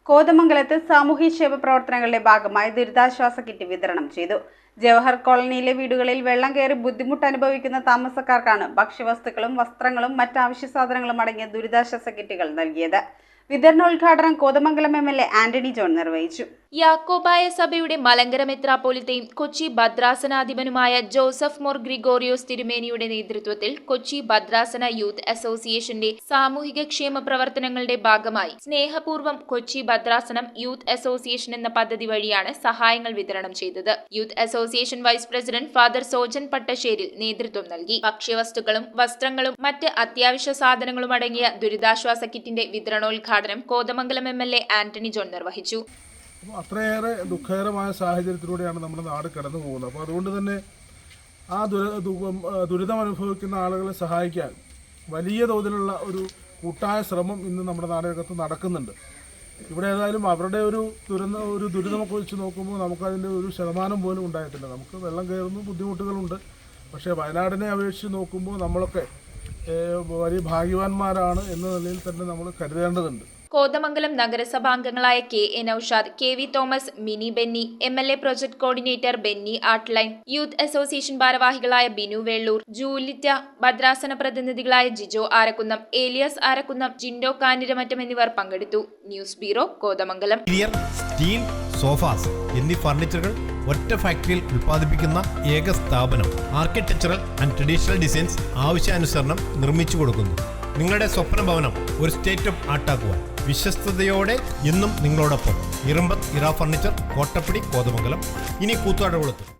കോതമംഗലത്ത് സാമൂഹ്യക്ഷേമ പ്രവർത്തനങ്ങളുടെ ഭാഗമായി ദുരിതാശ്വാസ കിറ്റ് വിതരണം ചെയ്തു. ജവഹർ കോളനിയിലെ വീടുകളിൽ വെള്ളം കയറി ബുദ്ധിമുട്ട് അനുഭവിക്കുന്ന താമസക്കാർക്കാണ് ഭക്ഷ്യവസ്തുക്കളും വസ്ത്രങ്ങളും മറ്റ് അവശ്യ സാധനങ്ങളും അടങ്ങിയ ദുരിതാശ്വാസ കിറ്റുകൾ നൽകിയത്. വിതരണോദ്ഘാടനം കോതമംഗലം എം.എൽ.എ. ആന്റണി ജോൺ നിർവഹിച്ചു. യാക്കോബായ സഭയുടെ മലങ്കര മെത്രാപ്പോലിത്തയും കൊച്ചി ഭദ്രാസനാധിപനുമായ ജോസഫ് മോർ ഗ്രിഗോറിയോസ് തിരുമേനിയുടെ നേതൃത്വത്തിൽ കൊച്ചി ഭദ്രാസന യൂത്ത് അസോസിയേഷന്റെ സാമൂഹിക ക്ഷേമ പ്രവർത്തനങ്ങളുടെ ഭാഗമായി സ്നേഹപൂർവ്വം കൊച്ചി ഭദ്രാസനം യൂത്ത് അസോസിയേഷൻ എന്ന പദ്ധതി വഴിയാണ് സഹായങ്ങൾ വിതരണം ചെയ്തത്. Youth association vice president father Sojan Pattasseril നേതൃത്വം നൽകി. ഭക്ഷ്യവസ്തുക്കളും വസ്ത്രങ്ങളും മറ്റ് അത്യാവശ്യ സാധനങ്ങളും അടങ്ങിയ ദുരിതാശ്വാസ കിറ്റിന്റെ വിതരണോദ്ഘാടനം കോതമംഗലം എം.എൽ.എ. ആന്റണി ജോൺ നിർവഹിച്ചു. അത്രയേറെ ദുഃഖകരമായ സാഹചര്യത്തിലൂടെയാണ് നമ്മുടെ നാട് കടന്നു പോകുന്നത്. അപ്പോൾ അതുകൊണ്ട് തന്നെ ആ ദുരിതം അനുഭവിക്കുന്ന ആളുകളെ സഹായിക്കാൻ വലിയ തോതിലുള്ള ഒരു കൂട്ടായ ശ്രമം ഇന്ന് നമ്മുടെ നാടിനകത്ത് നടക്കുന്നുണ്ട്. ഇവിടെ ഏതായാലും അവരുടെ ഒരു ദുരിതമൊക്കെ വെച്ച് നോക്കുമ്പോൾ നമുക്കതിൻ്റെ ഒരു ശതമാനം പോലും ഉണ്ടായിട്ടില്ല. നമുക്ക് വെള്ളം കയറുന്ന ബുദ്ധിമുട്ടുകളുണ്ട്. പക്ഷേ വയനാടിനെ അപേക്ഷിച്ച് നോക്കുമ്പോൾ നമ്മളൊക്കെ വലിയ ഭാഗ്യവാന്മാരാണ് എന്ന നിലയിൽ തന്നെ നമ്മൾ കരുതേണ്ടതുണ്ട്. കോതമംഗലം നഗരസഭാംഗങ്ങളായ K A. Noushad, K V. Thomas, Mini Benny, MLA. Project coordinator Benny Attline, youth association ഭാരവാഹികളായ ബിനു വെള്ളൂർ, ജൂലിറ്റ, ഭദ്രാസന പ്രതിനിധികളായ ജിജോ ആരക്കുന്നം, ഏലിയാസ് ആരക്കുന്നം, ജിൻഡോ കാഞ്ഞിരമറ്റം എന്നിവർ പങ്കെടുത്തു. News bureau, Kothamangalam. Steel, sofas എന്നീ ഫർണിച്ചറുകൾ ഒറ്റ ഫാക്ടറിയിൽ ഉൽപ്പാദിപ്പിക്കുന്ന ഏക സ്ഥാപനം. ആർക്കിടെക്ചറൽ ആൻഡ് ട്രഡീഷണൽ ഡിസൈൻസ് ആവശ്യാനുസരണം നിർമ്മിച്ചു കൊടുക്കുന്നു. നിങ്ങളുടെ സ്വപ്ന ഭവനം ഒരു സ്റ്റേറ്റ് ഓഫ് ആർട്ടാക്കുവാൻ വിശ്വസ്തയോടെ എന്നും നിങ്ങളോടൊപ്പം. ഇറമ്പത്ത് ഇറ ഫർണിച്ചർ, കോട്ടപ്പടി, കോതമംഗലം. ഇനി കൂത്താട്ടുകുളത്ത്.